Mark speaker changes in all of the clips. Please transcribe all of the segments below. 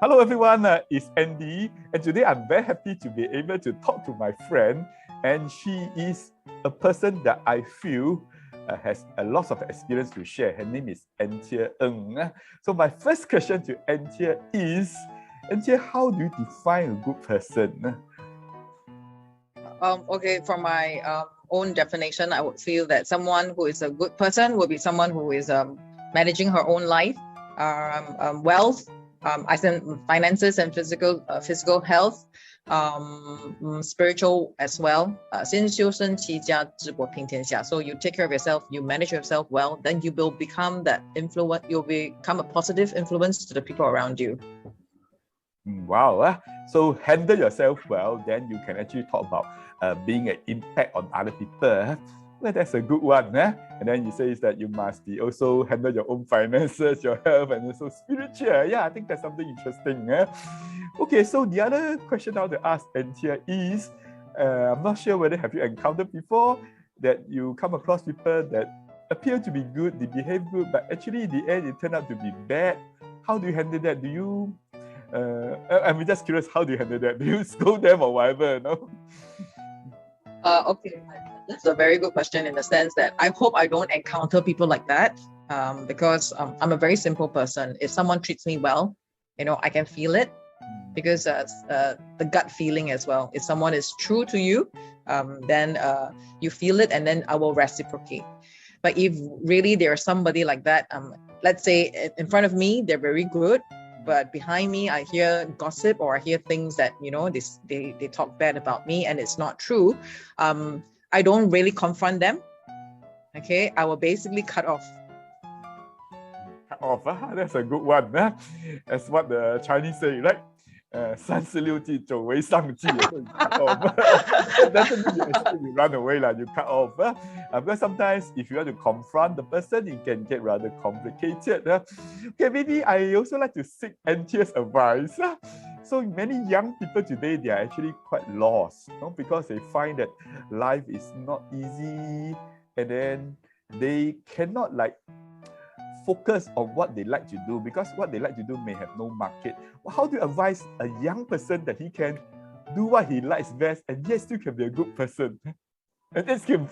Speaker 1: Hello everyone, it's Andy, and today I'm very happy to be able to talk to my friend, and she is a person that I feel has a lot of experience to share. Her name is Anthea Ng. So my first question to Anthea is, Anthea, how do you define a good person?
Speaker 2: Okay, from my own definition, I would feel that someone who is a good person would be someone who is managing her own life, wealth, I said finances and physical health, spiritual as well. 先修身齐家治国平天下. So you take care of yourself, you manage yourself well, then you will become that influence. You'll become a positive influence to the people around you.
Speaker 1: Wow. So handle yourself well, then you can actually talk about being an impact on other people. Well, that's a good one. And then you say that you must be also handle your own finances, your health, and also spiritual. Yeah, I think that's something interesting. Okay, so the other question I want to ask Anthea is, I'm not sure whether have you encountered before that you come across people that appear to be good, they behave good, but actually in the end it turned out to be bad. How do you handle that? Do you I'm just curious, how do you handle that? Do you scold them or whatever? No?
Speaker 2: Okay, that's a very good question in the sense that I hope I don't encounter people like that, because I'm a very simple person. If someone treats me well, I can feel it, because the gut feeling as well. If someone is true to you, then you feel it, and then I will reciprocate. But if really there's somebody like that, let's say in front of me, they're very good, but behind me, I hear gossip or I hear things that, they talk bad about me and it's not true. I don't really confront them. Okay, I will basically cut off.
Speaker 1: Cut off, that's a good one. That's what the Chinese say, right? 三十六计，走为上计。Cut off. It doesn't mean you run away, you cut off. Because sometimes if you want to confront the person, it can get rather complicated. Okay, maybe I also like to seek Anthea's advice. So many young people today, they are actually quite lost, because they find that life is not easy, and then they cannot focus on what they like to do, because what they like to do may have no market. Well, how do you advise a young person that he can do what he likes best and yet still can be a good person? And yet can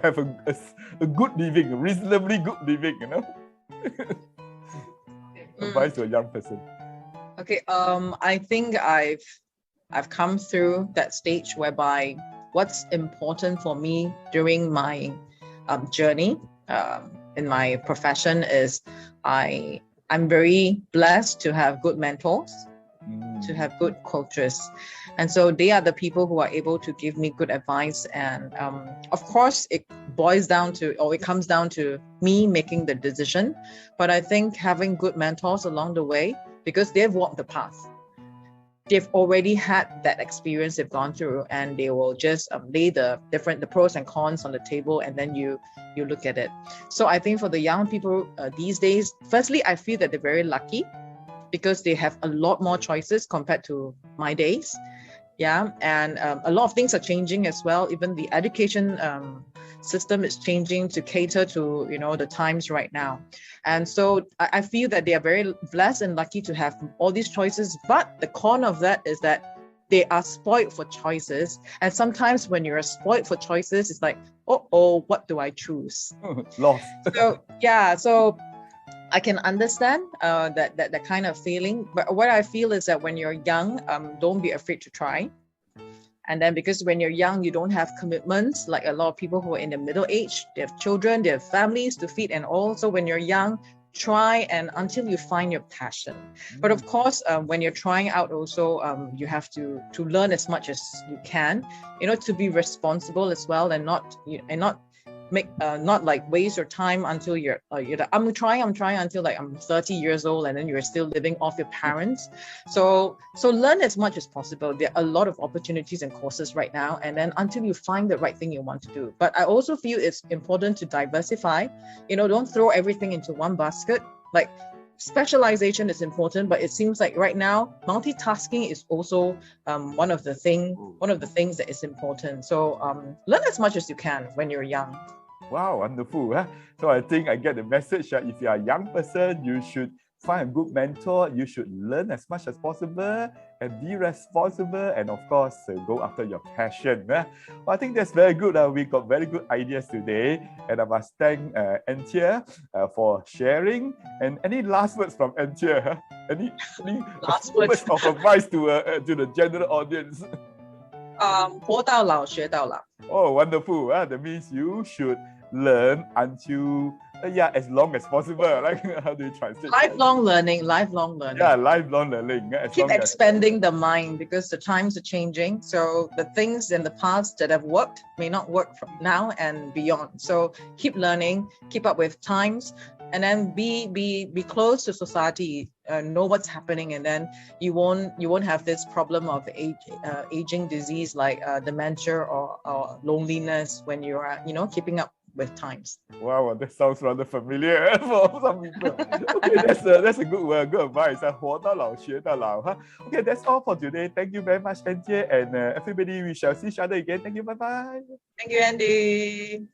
Speaker 1: have a good living, a reasonably good living, Advice to a young person.
Speaker 2: Okay, I think I've come through that stage whereby what's important for me during my journey in my profession is I'm very blessed to have good mentors, to have good coaches. And so they are the people who are able to give me good advice. And of course, it comes down to me making the decision. But I think having good mentors along the way, because they've walked the path, they've already had that experience they've gone through, and they will just lay the pros and cons on the table, and then you look at it. So I think for the young people these days, firstly, I feel that they're very lucky because they have a lot more choices compared to my days. Yeah, and a lot of things are changing as well. Even the education system is changing to cater to the times right now. And so I feel that they are very blessed and lucky to have all these choices. But the con of that is that they are spoiled for choices. And sometimes when you're spoiled for choices, it's like, what do I choose?
Speaker 1: Lost.
Speaker 2: So yeah, so I can understand that kind of feeling. But what I feel is that when you're young, don't be afraid to try. And then because when you're young, you don't have commitments like a lot of people who are in the middle age. They have children, they have families to feed, and also when you're young, try and until you find your passion. But of course, when you're trying out also, you have to learn as much as you can, to be responsible as well, and not waste your time until you're like, I'm trying until I'm 30 years old, and then you're still living off your parents. So learn as much as possible. There are a lot of opportunities and courses right now, and then until you find the right thing you want to do. But I also feel it's important to diversify. Don't throw everything into one basket. Like, specialization is important, but it seems like right now multitasking is also one of the things that is important. So learn as much as you can when you're young.
Speaker 1: Wow, wonderful. So I think I get the message that if you are a young person, you should find a good mentor. You should learn as much as possible and be responsible, and of course, go after your passion. Well, I think that's very good. We got very good ideas today, and I must thank Anthea for sharing. And any last words from Anthea? Any
Speaker 2: Last
Speaker 1: words
Speaker 2: words.
Speaker 1: of advice to the general audience?
Speaker 2: 活到老学到老.
Speaker 1: Oh, wonderful. That means you should learn until as long as possible. Like, how do you translate?
Speaker 2: Lifelong learning. Lifelong learning.
Speaker 1: Yeah, lifelong learning.
Speaker 2: Keep expanding the mind, because the times are changing. So the things in the past that have worked may not work from now and beyond. So keep learning, keep up with times, and then be close to society. Know what's happening, and then you won't have this problem of aging disease like dementia or loneliness when you are keeping up with times.
Speaker 1: Wow, that sounds rather familiar for some people. Okay, that's a good advice. 活到老学到老. Okay, that's all for today. Thank you very much, Anthea, and everybody. We shall see each other again. Thank you. Bye bye.
Speaker 2: Thank you, Andy.